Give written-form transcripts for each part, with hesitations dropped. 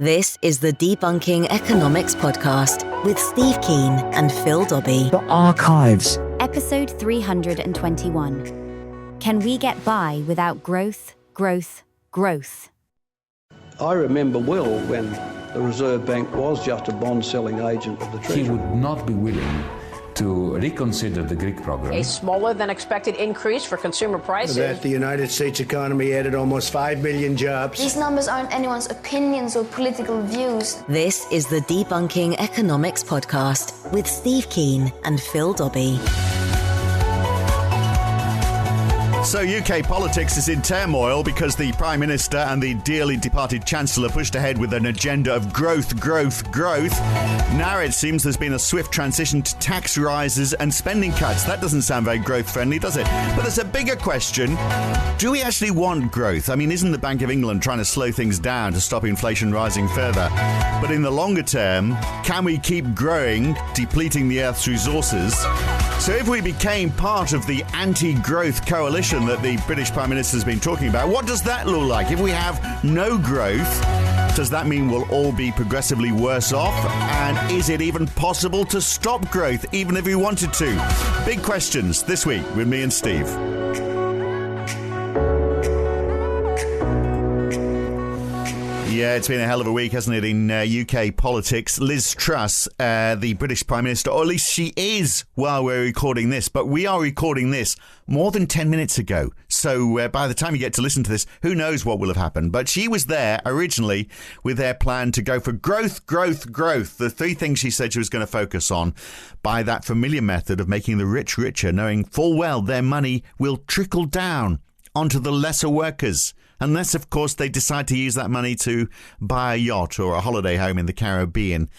This is the Debunking Economics Podcast with Steve Keen and Phil Dobbie. The Archives. Episode 321. Can we get by without growth? I remember well when the Reserve Bank was just a bond-selling agent of the Treasury. He would not be willing to reconsider the Greek program. A smaller than expected increase for consumer prices. That the United States economy added almost 5 million jobs. These numbers aren't anyone's opinions or political views. This is the Debunking Economics Podcast with Steve Keen and Phil Dobbie. So UK politics is in turmoil because the Prime Minister and the dearly departed Chancellor pushed ahead with an agenda of growth. Now it seems there's been a swift transition to tax rises and spending cuts. That doesn't sound very growth friendly, does it? But there's a bigger question. Do we actually want growth? I mean, isn't the Bank of England trying to slow things down to stop inflation rising further? But in the longer term, can we keep growing, depleting the Earth's resources? So if we became part of the anti-growth coalition that the British Prime Minister has been talking about, what does that look like? If we have no growth, does that mean we'll all be progressively worse off? And is it even possible to stop growth, even if we wanted to? Big questions this week with me and Steve. Yeah, it's been a hell of a week, hasn't it, in UK politics. Liz Truss, the British Prime Minister, or at least she is while we're recording this, but we are recording this more than 10 minutes ago. So by the time you get to listen to this, who knows what will have happened. But she was there originally with their plan to go for growth. The three things she said she was going to focus on by that familiar method of making the rich richer, knowing full well their money will trickle down onto the lesser workers. Unless, of course, they decide to use that money to buy a yacht or a holiday home in the Caribbean,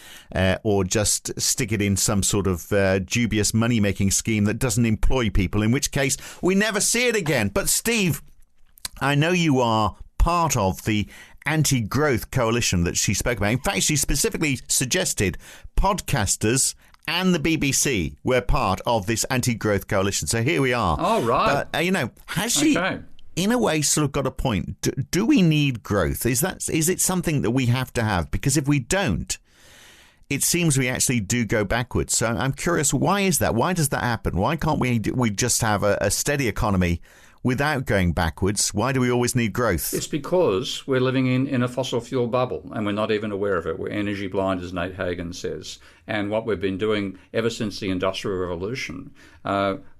or just stick it in some sort of dubious money-making scheme that doesn't employ people, in which case we never see it again. But, Steve, I know you are part of the anti-growth coalition that she spoke about. In fact, she specifically suggested podcasters and the BBC were part of this anti-growth coalition. So here we are. Oh, right. But, has she... Okay. In a way, sort of got a point. Do we need growth? Is it something that we have to have? Because if we don't, it seems we actually do go backwards. So I'm curious, why is that? Why does that happen? Why can't we just have a steady economy without going backwards? Why do we always need growth? It's because we're living in a fossil fuel bubble and we're not even aware of it. We're energy blind, as Nate Hagen says. And what we've been doing ever since the Industrial Revolution,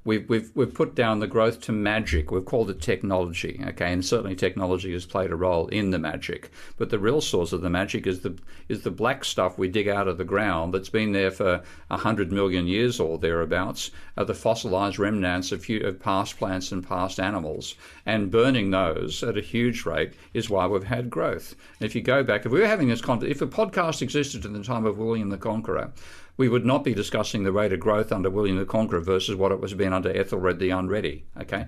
we've put down the growth to magic. We've called it technology, okay? And certainly technology has played a role in the magic. But the real source of the magic is the black stuff we dig out of the ground that's been there for 100 million years or thereabouts, the fossilized remnants of past plants and past animals. And burning those at a huge rate is why we've had growth. And if you go back, if we were having this if a podcast existed at the time of William the Conqueror, we would not be discussing the rate of growth under William the Conqueror versus what it was being under Ethelred the Unready. Okay,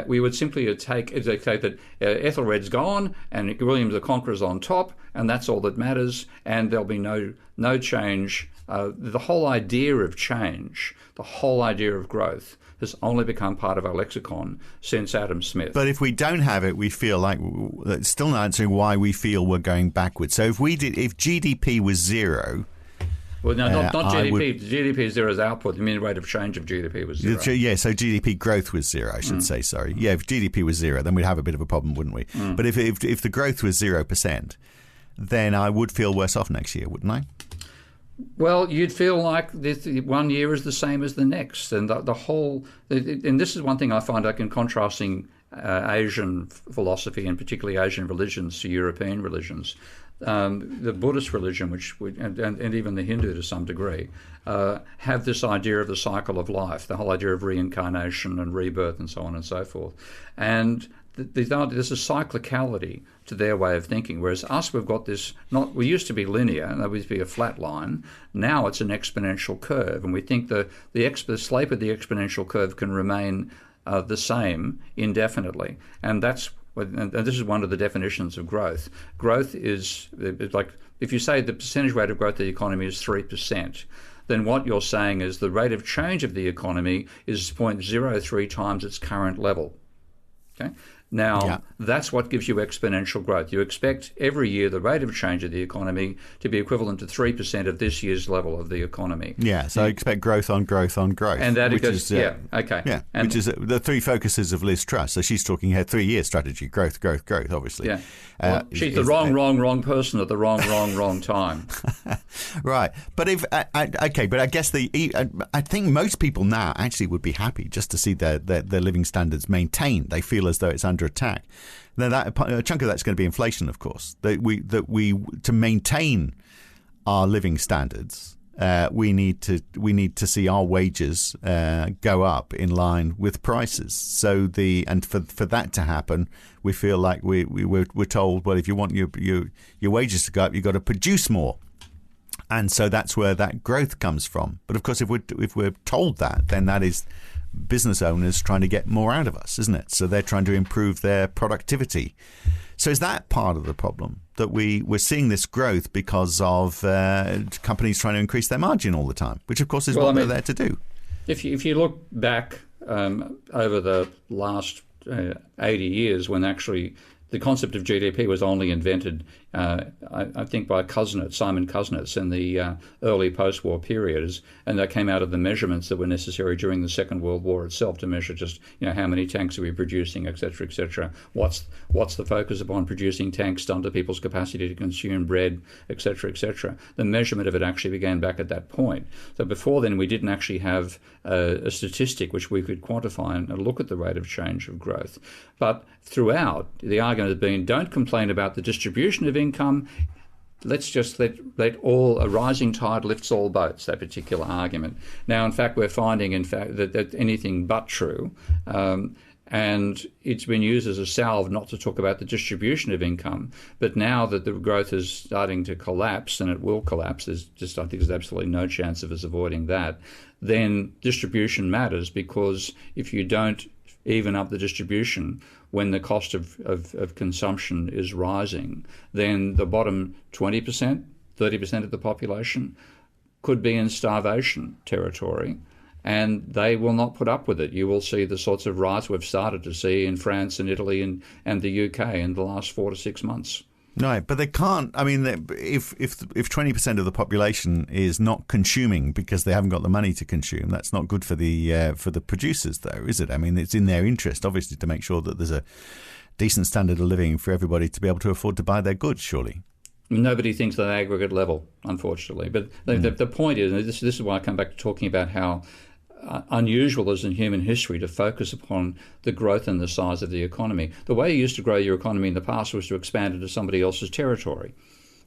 we would simply take that Ethelred's gone and William the Conqueror's on top, and that's all that matters, and there'll be no change. The whole idea of change, the whole idea of growth, has only become part of our lexicon since Adam Smith. But if we don't have it, we feel like it's still not answering why we feel we're going backwards. So if GDP was zero. Well, no, not GDP. GDP is zero as output. The mean rate of change of GDP was zero. Yeah, so GDP growth was zero, I should say, sorry. Yeah, if GDP was zero, then we'd have a bit of a problem, wouldn't we? But if the growth was 0%, then I would feel worse off next year, wouldn't I? Well, you'd feel like this, 1 year is the same as the next. And and this is one thing I find in contrasting Asian philosophy and particularly Asian religions to European religions. The Buddhist religion, and even the Hindu to some degree, have this idea of the cycle of life, the whole idea of reincarnation and rebirth and so on and so forth. And there's a cyclicality to their way of thinking, whereas us, we've got this, we used to be linear, and that would be a flat line. Now it's an exponential curve, and we think the slope of the exponential curve can remain the same indefinitely. And this is one of the definitions of growth. Growth is like, if you say the percentage rate of growth of the economy is 3%, then what you're saying is the rate of change of the economy is 0.03 times its current level. Okay? Now, that's what gives you exponential growth. You expect every year the rate of change of the economy to be equivalent to 3% of this year's level of the economy. Yeah, so I expect growth on growth on growth. And that which goes, is, okay. Yeah, and, which is the three focuses of Liz Truss. So she's talking her 3-year strategy, growth, growth, growth, obviously. Yeah. Well, she's the wrong person at the wrong time. Right. But but I guess I think most people now actually would be happy just to see their living standards maintained. They feel as though it's under attack. Now, a chunk of that's going to be inflation, of course. That we to maintain our living standards, we need to see our wages go up in line with prices. So for that to happen, we feel like we're told, well, if you want your wages to go up, you've got to produce more. And so that's where that growth comes from. But of course, if we're told that, then that is business owners trying to get more out of us, isn't it? So they're trying to improve their productivity. So is that part of the problem, that we're seeing this growth because of companies trying to increase their margin all the time, which of course is what they're there to do? If you look back over the last 80 years, when actually the concept of GDP was only invented, I think, by Simon Kuznets in the early post-war periods, and that came out of the measurements that were necessary during the Second World War itself to measure just how many tanks are we producing, etc., etc. What's the focus upon producing tanks done to people's capacity to consume bread, etc., etc. The measurement of it actually began back at that point. So before then, we didn't actually have a statistic which we could quantify and look at the rate of change of growth. But throughout, the argument has been, don't complain about the distribution of income. Let's just let a rising tide lifts all boats, that particular argument. Now, in fact, we're finding, that anything but true. And it's been used as a salve not to talk about the distribution of income. But now that the growth is starting to collapse, and it will collapse, I think there's absolutely no chance of us avoiding that, then distribution matters, because if you don't even up the distribution when the cost of consumption is rising, then the bottom 20%, 30% of the population could be in starvation territory, and they will not put up with it. You will see the sorts of riots we've started to see in France and Italy and the UK in the last 4 to 6 months. Right, but they can't. I mean, if 20% of the population is not consuming because they haven't got the money to consume, that's not good for the producers, though, is it? I mean, it's in their interest, obviously, to make sure that there's a decent standard of living for everybody to be able to afford to buy their goods, surely. Nobody thinks at the aggregate level, unfortunately. But the point is, and this is why I come back to talking about how unusual is in human history to focus upon the growth and the size of the economy. The way you used to grow your economy in the past was to expand into somebody else's territory.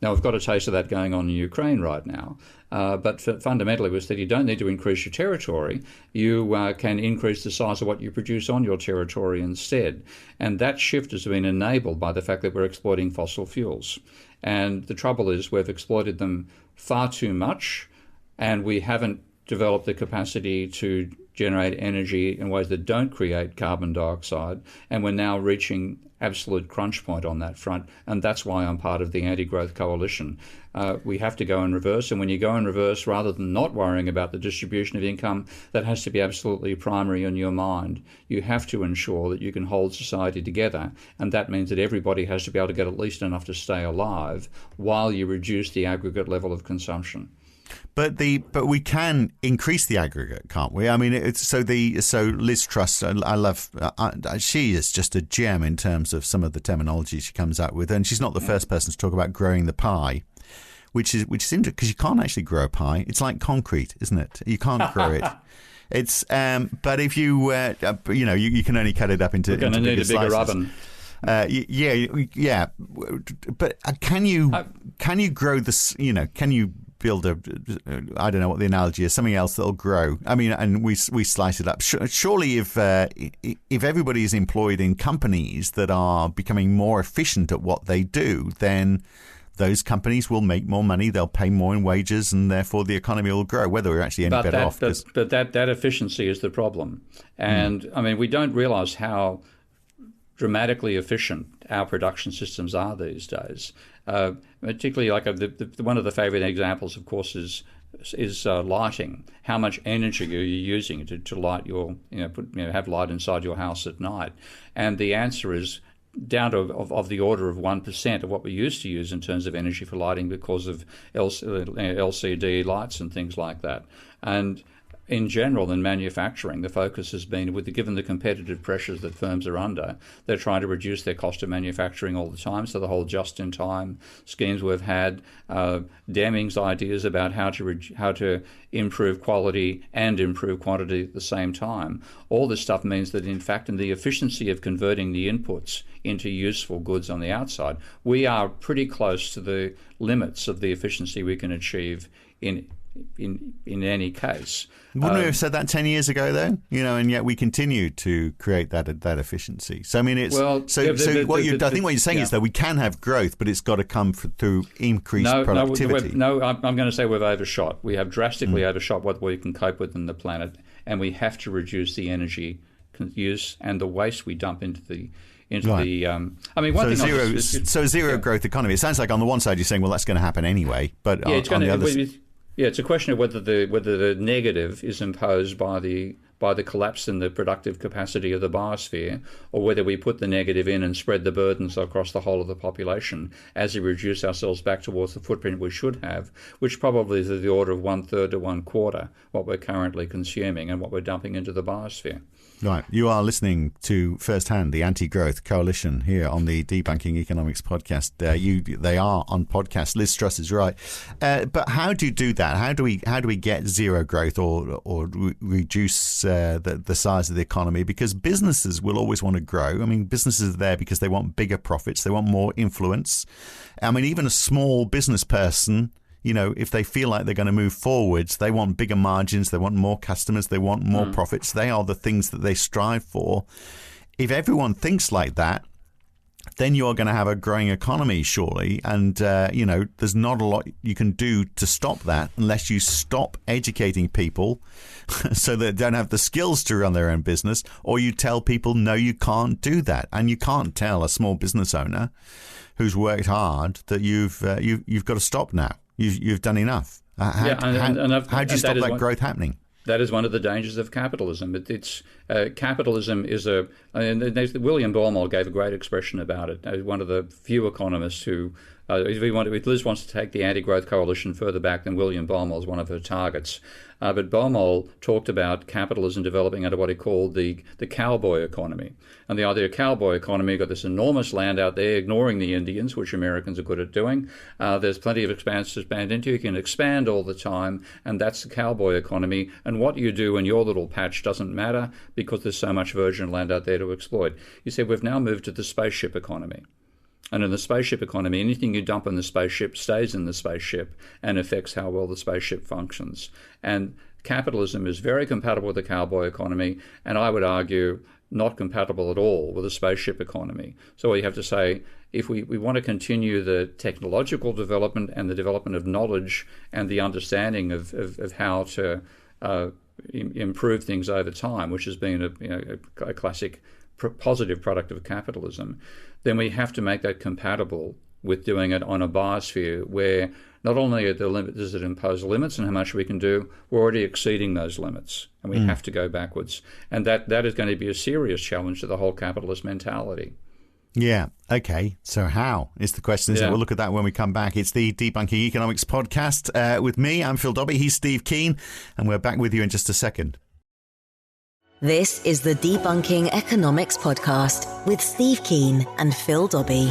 Now, we've got a taste of that going on in Ukraine right now. But fundamentally, it was that you don't need to increase your territory. You can increase the size of what you produce on your territory instead. And that shift has been enabled by the fact that we're exploiting fossil fuels. And the trouble is we've exploited them far too much, and we haven't develop the capacity to generate energy in ways that don't create carbon dioxide, and we're now reaching absolute crunch point on that front, and that's why I'm part of the anti-growth coalition. We have to go in reverse, and when you go in reverse, rather than not worrying about the distribution of income, that has to be absolutely primary in your mind. You have to ensure that you can hold society together, and that means that everybody has to be able to get at least enough to stay alive while you reduce the aggregate level of consumption. But we can increase the aggregate, can't we? I mean, so Liz Truss, I love. She is just a gem in terms of some of the terminology she comes out with, and she's not the first person to talk about growing the pie, which is interesting because you can't actually grow a pie. It's like concrete, isn't it? You can't grow it. It's but if you you can only cut it up into. We're going to need a bigger oven. Yeah. But can you grow this? Can you build I don't know what the analogy is, something else that'll grow. I mean, and we slice it up. Surely if everybody is employed in companies that are becoming more efficient at what they do, then those companies will make more money, they'll pay more in wages, and therefore the economy will grow, whether we're actually any better off. But that efficiency is the problem. And I mean, we don't realise how dramatically efficient our production systems are these days. Particularly, like one of the favourite examples, of course, is lighting, how much energy are you using to light your, have light inside your house at night? And the answer is down to of the order of 1% of what we used to use in terms of energy for lighting because of LCD lights and things like that. And in general, in manufacturing, the focus has been, given the competitive pressures that firms are under, they're trying to reduce their cost of manufacturing all the time. So the whole just-in-time schemes we've had, Deming's ideas about how to improve quality and improve quantity at the same time. All this stuff means that, in fact, in the efficiency of converting the inputs into useful goods on the outside, we are pretty close to the limits of the efficiency we can achieve in any case. Wouldn't we have said that 10 years ago, though? And yet we continue to create that efficiency. So I mean, it's I think what you're saying is that we can have growth, but it's got to come through increased productivity. I'm going to say we've overshot. We have drastically overshot what we can cope with in the planet, and we have to reduce the energy use and the waste we dump into the. Zero growth economy. It sounds like on the one side you're saying, well, that's going to happen anyway, but on the other. Yeah, it's a question of whether the negative is imposed by the collapse in the productive capacity of the biosphere, or whether we put the negative in and spread the burdens across the whole of the population as we reduce ourselves back towards the footprint we should have, which probably is of the order of 1/3 to 1/4 what we're currently consuming and what we're dumping into the biosphere. Right. You are listening to Firsthand, the Anti-Growth Coalition, here on the Debunking Economics podcast. They are on podcast. Liz Truss is right. But how do you do that? How do we get zero growth or reduce the size of the economy? Because businesses will always want to grow. I mean, businesses are there because they want bigger profits. They want more influence. I mean, even a small business person, if they feel like they're going to move forwards, they want bigger margins, they want more customers, they want more profits. They are the things that they strive for. If everyone thinks like that, then you're going to have a growing economy, surely. And, there's not a lot you can do to stop that unless you stop educating people so they don't have the skills to run their own business, or you tell people, no, you can't do that. And you can't tell a small business owner who's worked hard that you've got to stop now. You've done enough. How do you stop that growth happening? That is one of the dangers of capitalism. Capitalism is William Baumol gave a great expression about it. One of the few economists who, if Liz wants to take the Anti-Growth Coalition further back, then William Baumol is one of her targets. But Baumol talked about capitalism developing under what he called the cowboy economy. And the idea of cowboy economy, got this enormous land out there, ignoring the Indians, which Americans are good at doing. There's plenty of expanse to expand into. You can expand all the time, and that's the cowboy economy. And what you do in your little patch doesn't matter because there's so much virgin land out there to exploit. You said we've now moved to the spaceship economy. And in the spaceship economy, anything you dump in the spaceship stays in the spaceship and affects how well the spaceship functions. And capitalism is very compatible with the cowboy economy, and I would argue not compatible at all with the spaceship economy. So you have to say, if we want to continue the technological development and the development of knowledge and the understanding of how to improve things over time, which has been a classic positive product of capitalism, then we have to make that compatible with doing it on a biosphere where not only does it impose limits on how much we can do, we're already exceeding those limits, and we have to go backwards. And that is going to be a serious challenge to the whole capitalist mentality. Yeah. Okay. So how is the question, isn't it? We'll look at that when we come back. It's the Debunking Economics podcast with me. I'm Phil Dobbie. He's Steve Keen, and we're back with you in just a second. This is the Debunking Economics podcast with Steve Keen and Phil Dobbie.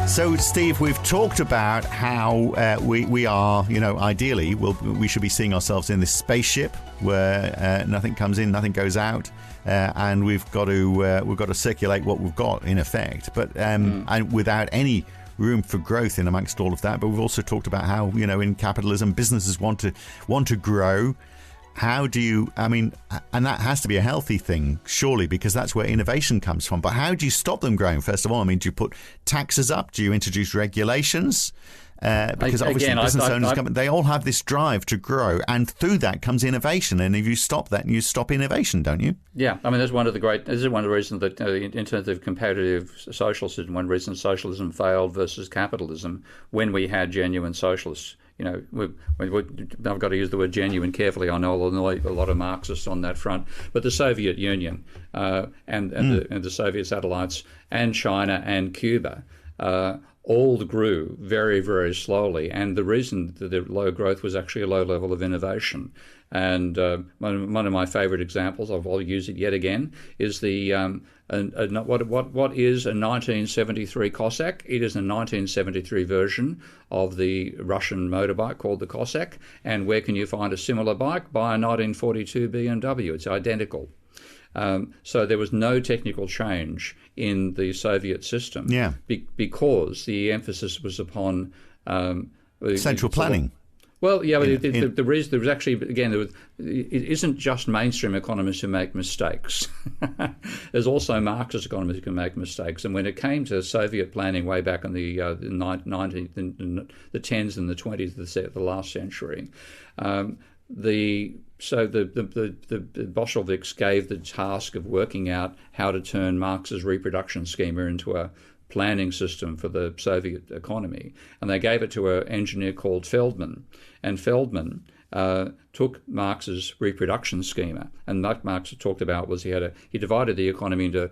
So, Steve, we've talked about how we are, ideally, we should be seeing ourselves in this spaceship where nothing comes in, nothing goes out, and we've got to circulate what we've got in effect, but and without any room for growth in amongst all of that. But we've also talked about how, in capitalism, businesses want to grow. How do you, and that has to be a healthy thing, surely, because that's where innovation comes from. But how do you stop them growing, first of all? Do you put taxes up? Do you introduce regulations? because obviously business owners, they all have this drive to grow, and through that comes innovation. And if you stop that, you stop innovation, don't you? Yeah, I mean, this is one of the reasons that in terms of comparative socialism, one reason socialism failed versus capitalism, when we had genuine socialists. I've got to use the word genuine carefully. I know a lot of Marxists on that front, but the Soviet Union and the Soviet satellites and China and Cuba all grew very, very slowly. And the reason that the low growth was actually a low level of innovation. And one of my favourite examples, I'll use it yet again, is the what is a 1973 Cossack? It is a 1973 version of the Russian motorbike called the Cossack. And where can you find a similar bike? Buy a 1942 BMW. It's identical. So there was no technical change in the Soviet system, because the emphasis was upon central planning. Well, yeah, but the reason there was actually, again, it isn't just mainstream economists who make mistakes. There's also Marxist economists who can make mistakes. And when it came to Soviet planning way back in the 10s and the 20s of the last century, the Bolsheviks gave the task of working out how to turn Marx's reproduction schema into a planning system for the Soviet economy. And they gave it to an engineer called Feldman. And Feldman took Marx's reproduction schema. And what Marx talked about was he divided the economy into,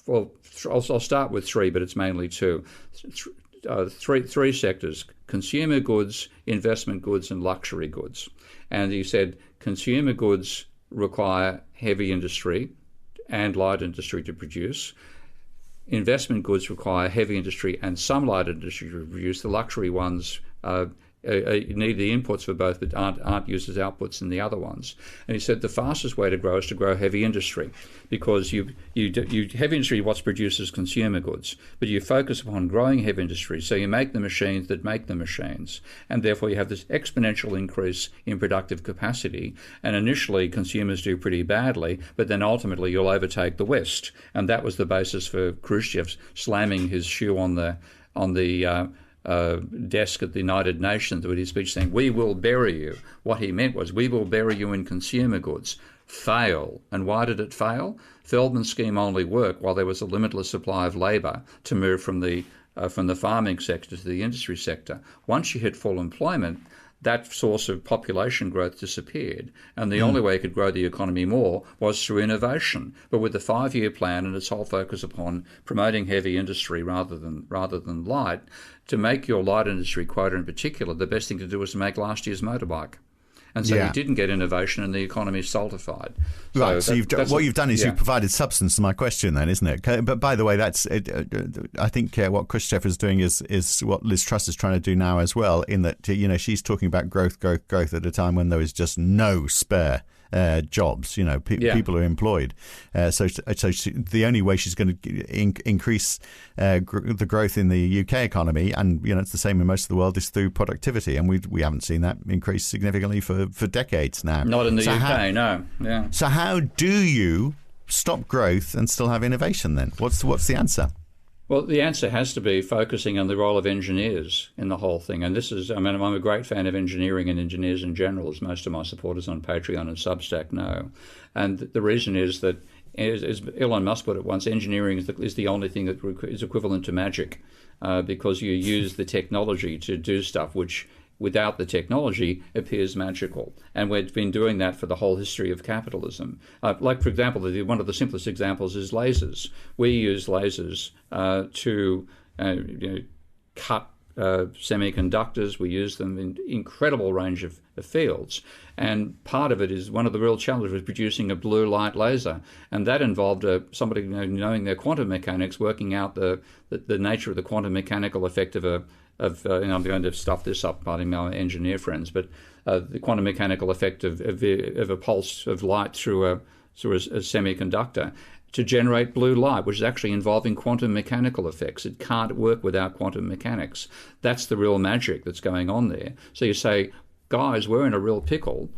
well, I'll start with three, but it's mainly two. Three sectors: consumer goods, investment goods, and luxury goods. And he said consumer goods require heavy industry and light industry to produce. Investment goods require heavy industry and some light industry to produce. The luxury ones need the inputs for both, but aren't used as outputs in the other ones. And he said the fastest way to grow is to grow heavy industry, because heavy industry what produces consumer goods, but you focus upon growing heavy industry, so you make the machines that make the machines, and therefore you have this exponential increase in productive capacity. And initially consumers do pretty badly, but then ultimately you'll overtake the West, and that was the basis for Khrushchev slamming his shoe on the desk at the United Nations with his speech saying, "We will bury you." What he meant was, we will bury you in consumer goods. Fail. And why did it fail? Feldman's scheme only worked while there was a limitless supply of labour to move from the farming sector to the industry sector. Once you hit full employment, that source of population growth disappeared. And the only way you could grow the economy more was through innovation. But with the 5-year plan and its whole focus upon promoting heavy industry rather than light, to make your light industry quota in particular, the best thing to do was to make last year's motorbike. And so you didn't get innovation, and the economy stultified. Right. So you've provided substance to my question, then, isn't it? But by the way, that's I think what Khrushchev is doing is what Liz Truss is trying to do now as well. In that she's talking about growth at a time when there is just no spare jobs. People are employed. So the only way she's going to increase the growth in the UK economy, and it's the same in most of the world, is through productivity, and we haven't seen that increase significantly for decades now. Not in the UK, no. Yeah. So how do you stop growth and still have innovation then? What's the answer? Well, the answer has to be focusing on the role of engineers in the whole thing. And I'm a great fan of engineering and engineers in general, as most of my supporters on Patreon and Substack know. And the reason is that, as Elon Musk put it once, engineering is the only thing that is equivalent to magic, because you use the technology to do stuff which, without the technology, appears magical. And we've been doing that for the whole history of capitalism. Like, for example, one of the simplest examples is lasers. We use lasers to cut semiconductors. We use them in incredible range of fields. And part of it is, one of the real challenges was producing a blue light laser. And that involved somebody knowing their quantum mechanics, working out the nature of the quantum mechanical effect of and I'm going to stuff this up, pardon my engineer friends, but the quantum mechanical effect of a pulse of light through a semiconductor to generate blue light, which is actually involving quantum mechanical effects. It can't work without quantum mechanics. That's the real magic that's going on there. So you say, guys, we're in a real pickle,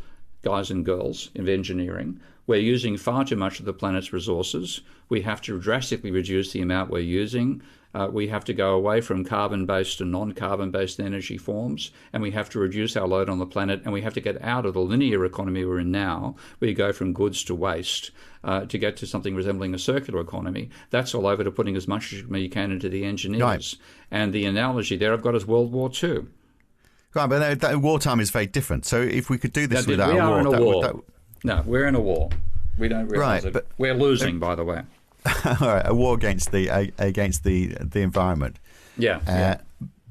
guys and girls in engineering. we're using far too much of the planet's resources. We have to drastically reduce the amount we're using. We have to go away from carbon-based and non-carbon-based energy forms, and we have to reduce our load on the planet, and we have to get out of the linear economy we're in now, where you go from goods to waste, to get to something resembling a circular economy. That's all over to putting as much as you can into the engineers. Right. And the analogy there I've got is World War II. Right, but that wartime is very different. So if we could do this without we are a war... in a war. No, we're in a war. We don't realise it. But we're losing, by the way. All right, a war against the environment. Yeah.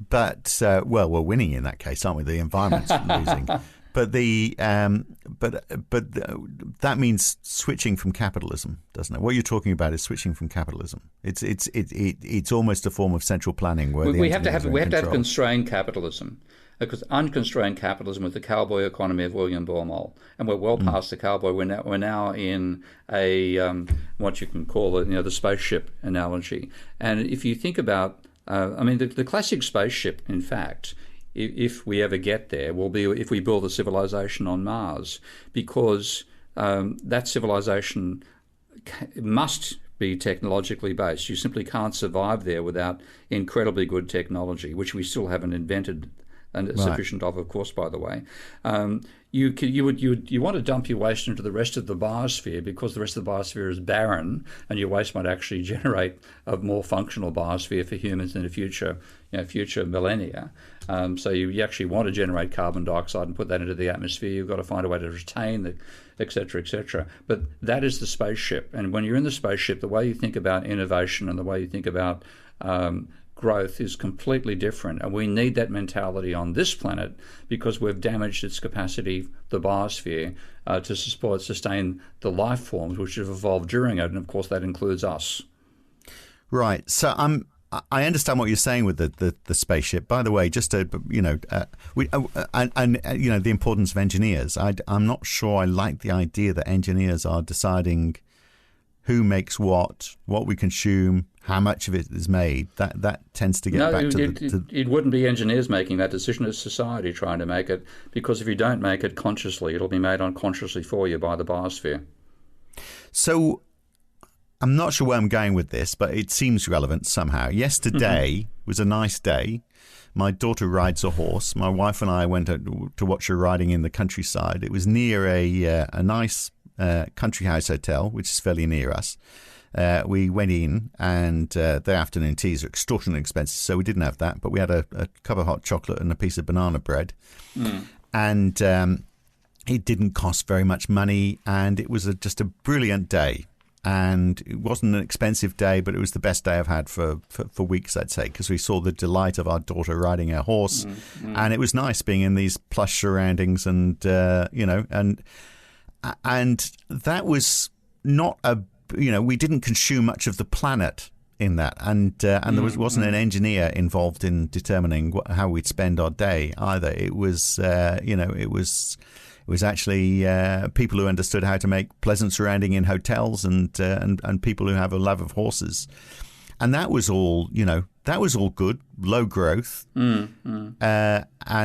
But we're winning in that case, aren't we? The environment's losing. But that means switching from capitalism, doesn't it? What you're talking about is switching from capitalism. It's almost a form of central planning where we have to have constrained capitalism. Because unconstrained capitalism was the cowboy economy of William Baumol, and we're well past the cowboy. We're now in a what you can call it, the spaceship analogy. And if you think about, the classic spaceship, in fact, if we ever get there, will be if we build a civilization on Mars, because that civilization must be technologically based. You simply can't survive there without incredibly good technology, which we still haven't invented. And sufficient of course, by the way. You want to dump your waste into the rest of the biosphere because the rest of the biosphere is barren, and your waste might actually generate a more functional biosphere for humans in the future millennia. So you actually want to generate carbon dioxide and put that into the atmosphere. You've got to find a way to retain the, et cetera, et cetera. But that is the spaceship. And when you're in the spaceship, the way you think about innovation and the way you think about growth is completely different, and we need that mentality on this planet because we've damaged its capacity, the biosphere, to sustain the life forms which have evolved during it, and of course that includes us. Right. So I understand what you're saying with the spaceship. By the way, just to the importance of engineers. I'm not sure I like the idea that engineers are deciding who makes what we consume, how much of it is made. That tends to get back to it wouldn't be engineers making that decision, it's society trying to make it, because if you don't make it consciously, it'll be made unconsciously for you by the biosphere. So I'm not sure where I'm going with this, but it seems relevant somehow. Yesterday was a nice day. My daughter rides a horse. My wife and I went to watch her riding in the countryside. It was near a nice country house hotel, which is fairly near us. We went in, and the afternoon teas are extortionately expensive, so we didn't have that. But we had a cup of hot chocolate and a piece of banana bread. And it didn't cost very much money, and it was just a brilliant day. And it wasn't an expensive day, but it was the best day I've had for weeks, I'd say, because we saw the delight of our daughter riding her horse. And it was nice being in these plush surroundings, and and that was not we didn't consume much of the planet in that, and there wasn't an engineer involved in determining how we'd spend our day either. It was it was actually people who understood how to make pleasant surrounding in hotels, and people who have a love of horses, and that was all good, low growth, and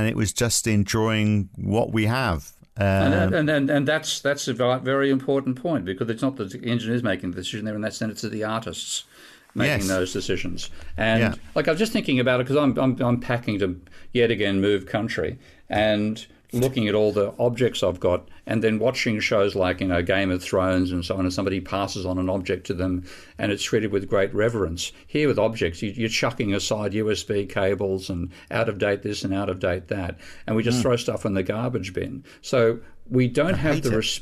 it was just enjoying what we have. And that's a very important point, because it's not the engineers making the decision there, in that sense, it's the artists making those decisions. And I was just thinking about it, because I'm packing to yet again move country, and looking at all the objects I've got, and then watching shows like Game of Thrones and so on, and somebody passes on an object to them and it's treated with great reverence. Here with objects, you're chucking aside USB cables and out of date this and out of date that, and we just throw stuff in the garbage bin. So we don't have the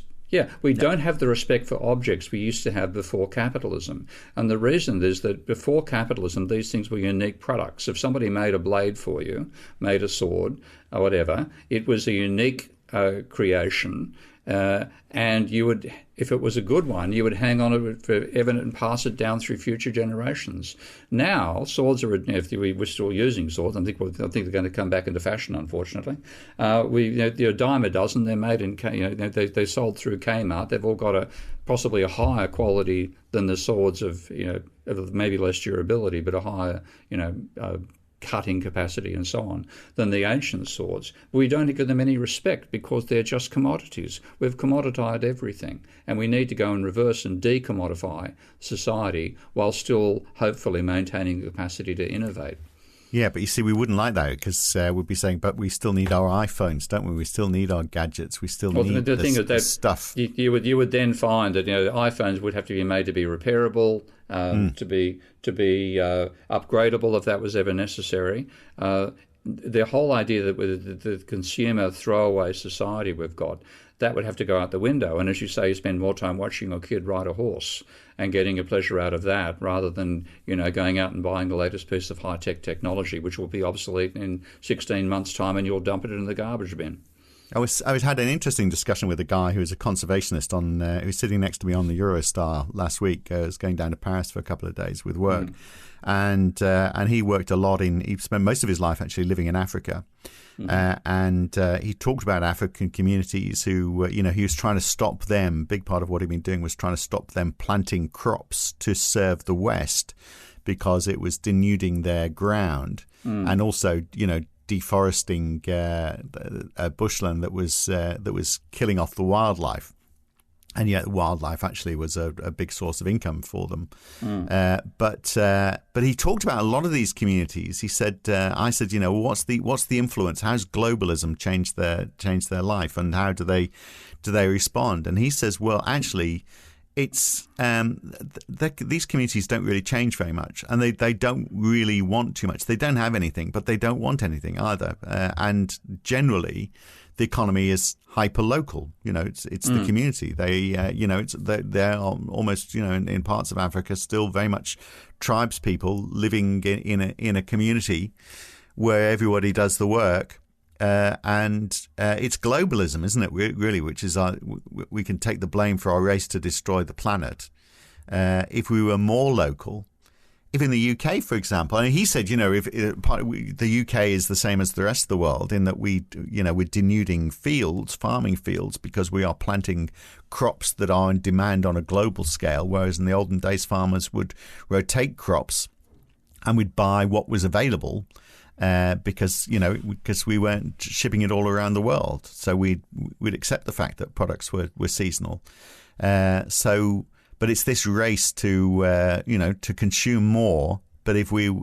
don't have the respect for objects we used to have before capitalism. And the reason is that before capitalism, these things were unique products. If somebody made a blade for you, made a sword or whatever, it was a unique creation. And you would, if it was a good one, you would hang on to it forever and pass it down through future generations. Now, swords are, if we're still using swords, I think they're going to come back into fashion, unfortunately. They're a dime a dozen. They're made in, they're sold through Kmart. They've all got possibly a higher quality than the swords of maybe less durability, but a higher, cutting capacity and so on than the ancient swords. We don't give them any respect because they're just commodities. We've commoditized everything, and we need to go in reverse and decommodify society while still hopefully maintaining the capacity to innovate. Yeah, but you see, we wouldn't like that because we'd be saying, but we still need our iPhones, don't we? We still need our gadgets. We still need this stuff. You would then find that iPhones would have to be made to be repairable, to be upgradable if that was ever necessary. The whole idea that with the consumer throwaway society we've got, that would have to go out the window. And as you say, you spend more time watching your kid ride a horse and getting a pleasure out of that rather than, going out and buying the latest piece of high-tech technology, which will be obsolete in 16 months' time and you'll dump it in the garbage bin. I had an interesting discussion with a guy who is a conservationist who was sitting next to me on the Eurostar last week. I was going down to Paris for a couple of days with work. And he worked a lot he spent most of his life actually living in Africa. And he talked about African communities who, he was trying to stop them. Big part of what he'd been doing was trying to stop them planting crops to serve the West because it was denuding their ground and also, deforesting bushland that was killing off the wildlife. And yet wildlife actually was a big source of income for them. But he talked about a lot of these communities. He said, I said, what's the influence? How's globalism changed their life, and how do they respond? And he says, well, actually, it's these communities don't really change very much, and they don't really want too much. They don't have anything, but they don't want anything either. And generally, the economy is hyper local. It's the community. They're almost in parts of Africa still very much tribes people living in a community where everybody does the work. And it's globalism, isn't it? Really, which is we can take the blame for our race to destroy the planet. If we were more local, if in the UK, for example, and he said, if the UK is the same as the rest of the world in that we're denuding farming fields, because we are planting crops that are in demand on a global scale, whereas in the olden days farmers would rotate crops and we'd buy what was available. Because we weren't shipping it all around the world, so we'd accept the fact that products were seasonal. But it's this race to consume more. But if in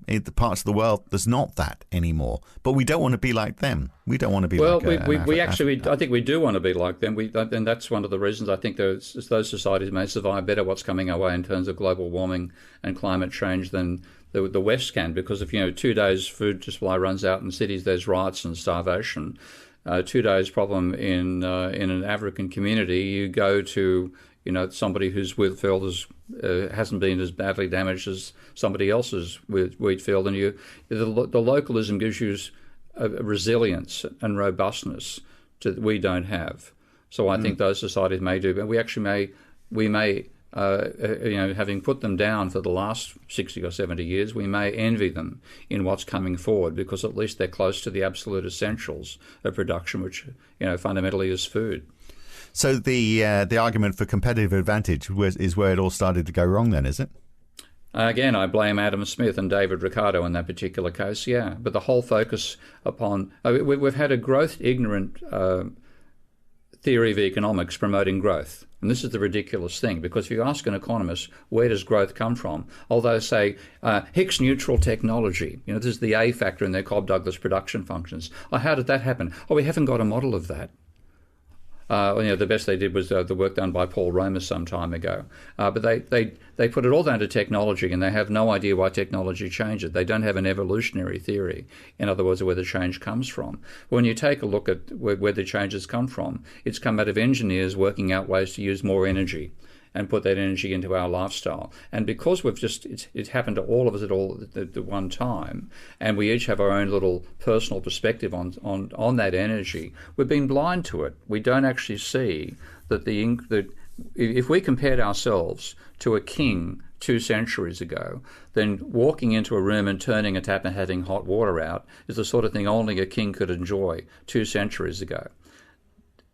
the parts of the world there's not that anymore. But we don't want to be like them. We don't want to be like. Well, we actually, I think we do want to be like them. And that's one of the reasons I think those societies may survive better what's coming our way in terms of global warming and climate change than the West can, because if 2 days food supply runs out in cities, there's riots and starvation. 2 days problem in an African community, you go to somebody whose wheat field hasn't been as badly damaged as somebody else's wheat field, and the localism gives you a resilience and robustness that we don't have. So I think those societies may do, but we may. Having put them down for the last 60 or 70 years, we may envy them in what's coming forward, because at least they're close to the absolute essentials of production, which fundamentally is food. So the argument for competitive advantage is where it all started to go wrong, then, is it? Again, I blame Adam Smith and David Ricardo in that particular case. Yeah, but the whole focus upon we've had a growth ignorant theory of economics promoting growth. And this is the ridiculous thing, because if you ask an economist, where does growth come from? Although say Hicks neutral technology, this is the A factor in their Cobb-Douglas production functions. How did that happen? We haven't got a model of that. The best they did was the work done by Paul Romer some time ago. But they put it all down to technology, and they have no idea why technology changes. They don't have an evolutionary theory, in other words, where the change comes from. When you take a look at where the changes come from, it's come out of engineers working out ways to use more energy and put that energy into our lifestyle. And because it's happened to all of us at one time, and we each have our own little personal perspective on that energy, we've been blind to it. We don't actually see that if we compared ourselves to a king 2 centuries ago, then walking into a room and turning a tap and having hot water out is the sort of thing only a king could enjoy 2 centuries ago.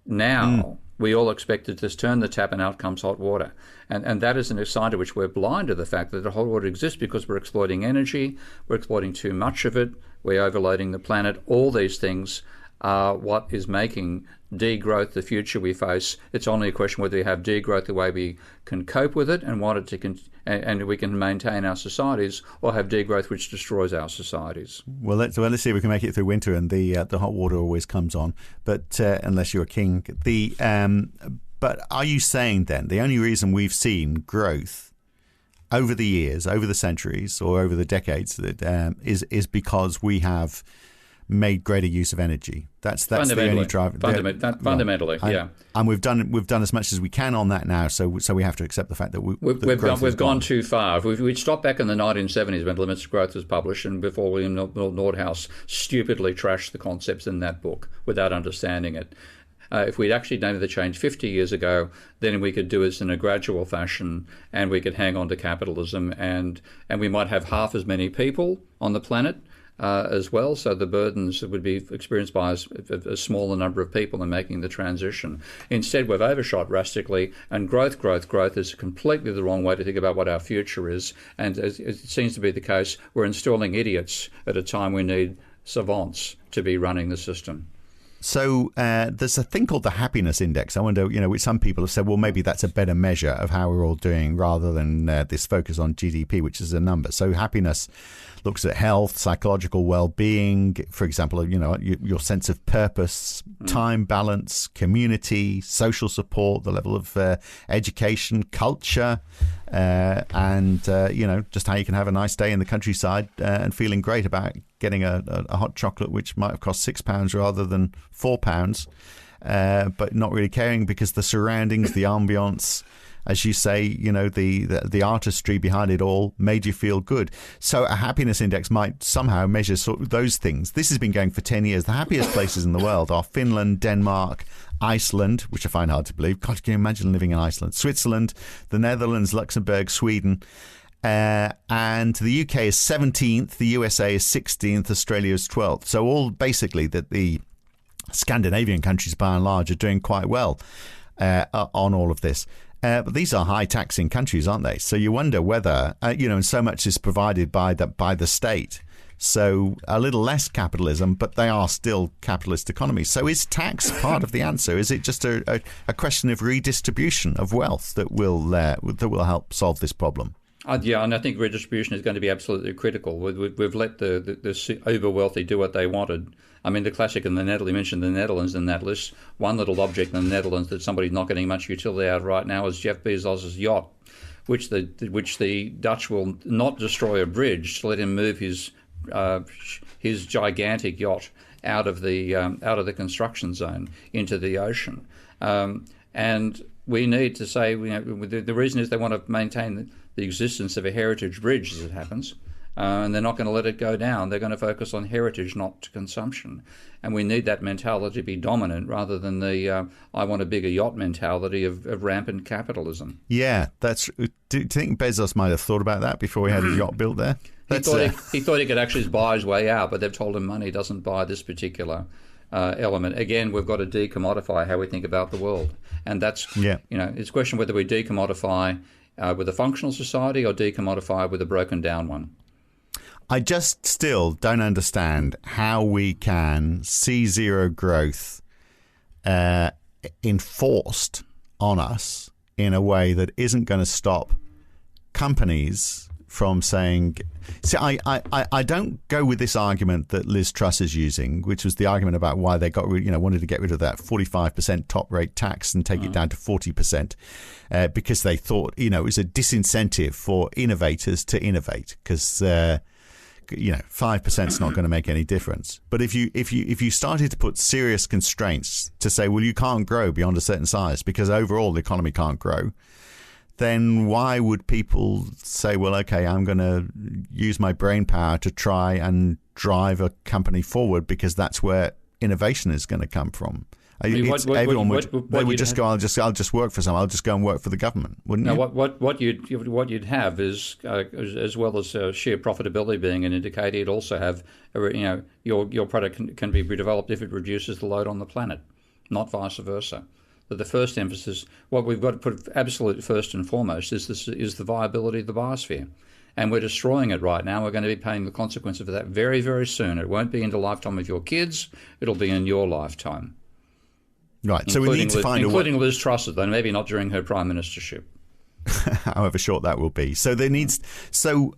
Now, we all expect to just turn the tap and out comes hot water. And that is an sign to which we're blind to the fact that the hot water exists because we're exploiting energy, we're exploiting too much of it, we're overloading the planet. All these things are what is making degrowth the future we face. It's only a question whether we have degrowth the way we can cope with it and want it to and we can maintain our societies, or have degrowth which destroys our societies. Well, let's see if we can make it through winter, and the hot water always comes on. But unless you're a king, but are you saying then the only reason we've seen growth over the years, over the centuries, or over the decades that is because we have made greater use of energy? That's the only driver. Fundamentally, yeah. And we've done as much as we can on that now. So we have to accept the fact that we've gone too far. If we'd stopped back in the 1970s when Limits to Growth was published, and before William Nordhaus stupidly trashed the concepts in that book without understanding it. If we'd actually done the change 50 years ago, then we could do it in a gradual fashion, and we could hang on to capitalism, and we might have half as many people on the planet as well, so the burdens would be experienced by a smaller number of people in making the transition. Instead, we've overshot drastically, and growth is completely the wrong way to think about what our future is, and as it seems to be the case, we're installing idiots at a time we need savants to be running the system. So there's a thing called the happiness index. I wonder, which some people have said, well, maybe that's a better measure of how we're all doing rather than this focus on GDP, which is a number. So happiness looks at health, psychological well-being, for example, your sense of purpose, time balance, community, social support, the level of education, culture, and just how you can have a nice day in the countryside and feeling great about getting a hot chocolate which might have cost £6 rather than £4, but not really caring because the surroundings, the ambience, as you say, the artistry behind it all made you feel good. So a happiness index might somehow measure sort of those things. This has been going for 10 years. The happiest places in the world are Finland, Denmark, Iceland, which I find hard to believe. God, can you imagine living in Iceland? Switzerland, the Netherlands, Luxembourg, Sweden. And the UK is 17th, the USA is 16th, Australia is 12th. So all basically that the Scandinavian countries by and large are doing quite well on all of this. But these are high taxing countries, aren't they? So you wonder whether, and so much is provided by the state. So a little less capitalism, but they are still capitalist economies. So is tax part of the answer? Is it just a question of redistribution of wealth that will help solve this problem? Yeah, and I think redistribution is going to be absolutely critical. We've let the uber wealthy do what they wanted. I mean, the classic in the Netherlands, you mentioned the Netherlands in that list. One little object in the Netherlands that somebody's not getting much utility out of right now is Jeff Bezos' yacht, which the Dutch will not destroy a bridge to let him move his gigantic yacht out of the construction zone into the ocean. And we need to say, the reason is they want to maintain the existence of a heritage bridge, as it happens. And they're not going to let it go down. They're going to focus on heritage, not consumption. And we need that mentality to be dominant rather than the I want a bigger yacht mentality of rampant capitalism. Yeah, do you think Bezos might have thought about that before he had his yacht built there? He thought he could actually buy his way out, but they've told him money doesn't buy this particular element. Again, we've got to decommodify how we think about the world. And that's, it's a question whether we decommodify with a functional society or decommodify with a broken down one. I just still don't understand how we can see zero growth enforced on us in a way that isn't going to stop companies from saying... See, I don't go with this argument that Liz Truss is using, which was the argument about why they wanted to get rid of that 45% top rate tax and take it down to 40%, because they thought, it was a disincentive for innovators to innovate, because 5% is not going to make any difference. But if you started to put serious constraints to say, well, you can't grow beyond a certain size because overall the economy can't grow, then why would people say, well, okay, I'm going to use my brain power to try and drive a company forward because that's where innovation is going to come from? Everyone would just go, I'll just work for someone. I'll just go and work for the government, wouldn't you? No, what you'd have is, as well as sheer profitability being an indicator, you'd also have, your product can be redeveloped if it reduces the load on the planet, not vice versa. that the first emphasis, what we've got to put absolute first and foremost, is the viability of the biosphere. And we're destroying it right now. We're going to be paying the consequence of that very, very soon. It won't be in the lifetime of your kids. It'll be in your lifetime. Right. So we need to find including Liz Truss, though maybe not during her prime ministership. However short that will be. So there needs. So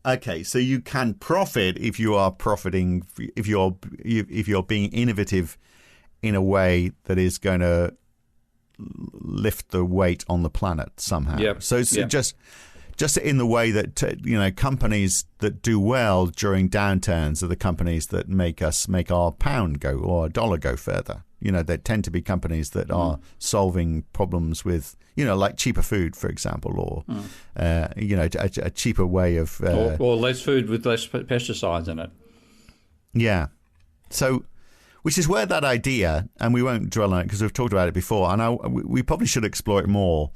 okay. So you can profit if you are profiting. If you're being innovative in a way that is going to lift the weight on the planet somehow. Yep. So it's just in the way that companies that do well during downturns are the companies that make our pound go or our dollar go further. They tend to be companies that are solving problems with like cheaper food, for example, or a cheaper way of or less food with less pesticides in it. Yeah. So, which is where that idea, and we won't dwell on it because we've talked about it before, and we probably should explore it more.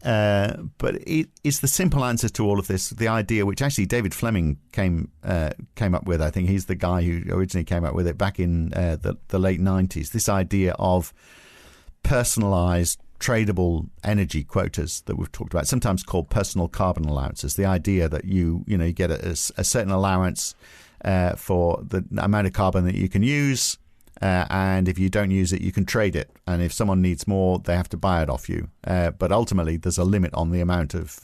But it's the simple answer to all of this. The idea, which actually David Fleming came up with. I think he's the guy who originally came up with it back in the late 90s. This idea of personalized tradable energy quotas that we've talked about, sometimes called personal carbon allowances. The idea that you get a certain allowance for the amount of carbon that you can use. And if you don't use it, you can trade it. And if someone needs more, they have to buy it off you. But ultimately, there's a limit on the amount of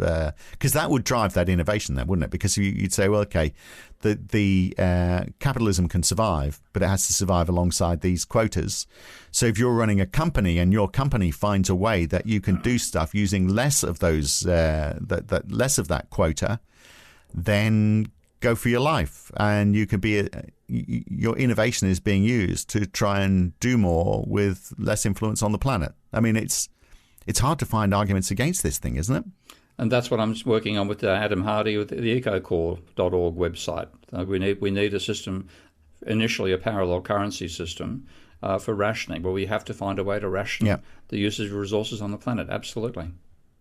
because that would drive that innovation then, wouldn't it? Because you'd say, well, OK, the capitalism can survive, but it has to survive alongside these quotas. So if you're running a company and your company finds a way that you can do stuff using less of those less of that quota, then go for your life, and you can be your innovation is being used to try and do more with less influence on the planet. I mean, it's hard to find arguments against this thing, isn't it? And that's what I'm working on with Adam Hardy with the ecocore.org website. We need a system, initially a parallel currency system for rationing, where we have to find a way to ration the usage of resources on the planet. Absolutely.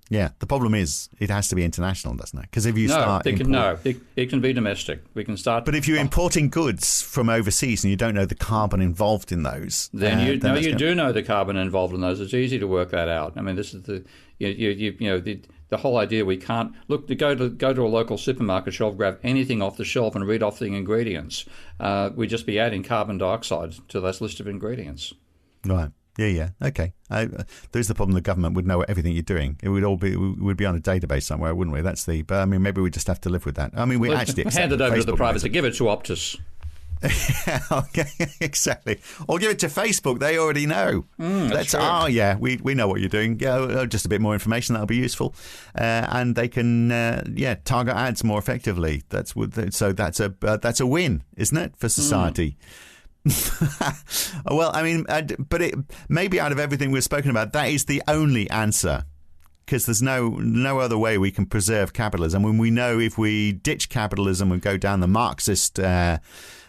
Yeah, the problem is it has to be international, doesn't it? Because if you it can be domestic. We can start. But if you're importing goods from overseas and you don't know the carbon involved in those, then you do know the carbon involved in those. It's easy to work that out. I mean, this is the whole idea. We can't look to go to a local supermarket shelf, grab anything off the shelf, and read off the ingredients. We'd just be adding carbon dioxide to that list of ingredients. Right. Yeah. Okay. There's the problem. The government would know everything you're doing. It would be on a database somewhere, wouldn't we? But I mean, maybe we just have to live with that. I mean, we actually hand it over to the private to give it to Optus. Yeah, okay, exactly. Or give it to Facebook. They already know. That's true. We know what you're doing. Just a bit more information that'll be useful, and they can target ads more effectively. That's a win, isn't it, for society? Well, I mean, but maybe out of everything we've spoken about, that is the only answer, because there's no other way we can preserve capitalism. When we know if we ditch capitalism and go down the Marxist, the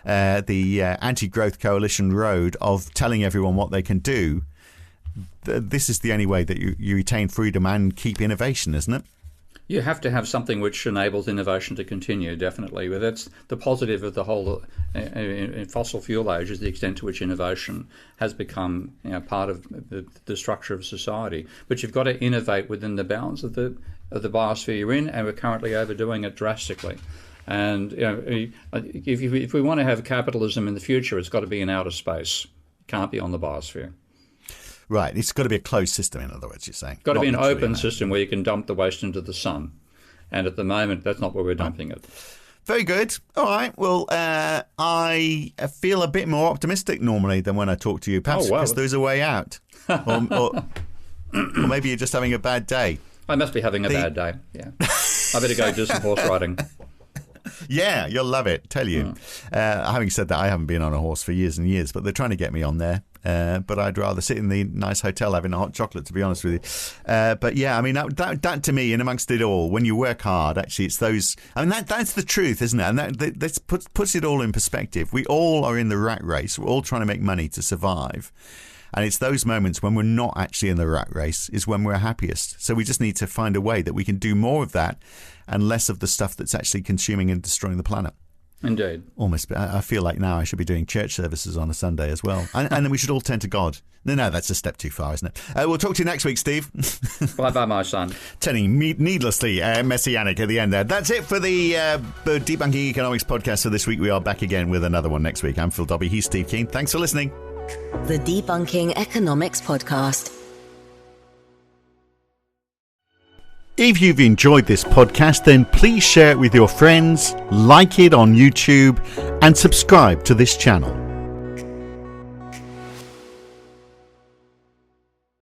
anti-growth coalition road of telling everyone what they can do, this is the only way that you retain freedom and keep innovation, isn't it? You have to have something which enables innovation to continue, definitely. But that's the positive of the whole in fossil fuel age, is the extent to which innovation has become part of the structure of society. But you've got to innovate within the bounds of the biosphere you're in, and we're currently overdoing it drastically. And if we want to have capitalism in the future, it's got to be in outer space. It can't be on the biosphere. Right, it's got to be a closed system, in other words, you're saying. Got to be an open system where you can dump the waste into the sun. And at the moment, that's not where we're dumping it. Very good. All right. Well, I feel a bit more optimistic normally than when I talk to you, perhaps because there's a way out. or maybe you're just having a bad day. I must be having a bad day, yeah. I better go do some horse riding. Yeah, you'll love it, tell you. Having said that, I haven't been on a horse for years and years, but they're trying to get me on there. But I'd rather sit in the nice hotel having a hot chocolate, to be honest with you. But yeah, I mean, that to me, in amongst it all, when you work hard, actually, it's those. I mean, that's the truth, isn't it? And that puts it all in perspective. We all are in the rat race. We're all trying to make money to survive. And it's those moments when we're not actually in the rat race is when we're happiest. So we just need to find a way that we can do more of that and less of the stuff that's actually consuming and destroying the planet. Indeed. Almost. I feel like now I should be doing church services on a Sunday as well. And then we should all turn to God. No, that's a step too far, isn't it? We'll talk to you next week, Steve. Bye-bye, my son. Turning needlessly messianic at the end there. That's it for the Debunking Economics podcast. So this week we are back again with another one next week. I'm Phil Dobbie. He's Steve Keen. Thanks for listening. The Debunking Economics Podcast. If you've enjoyed this podcast, then please share it with your friends, like it on YouTube, and subscribe to this channel.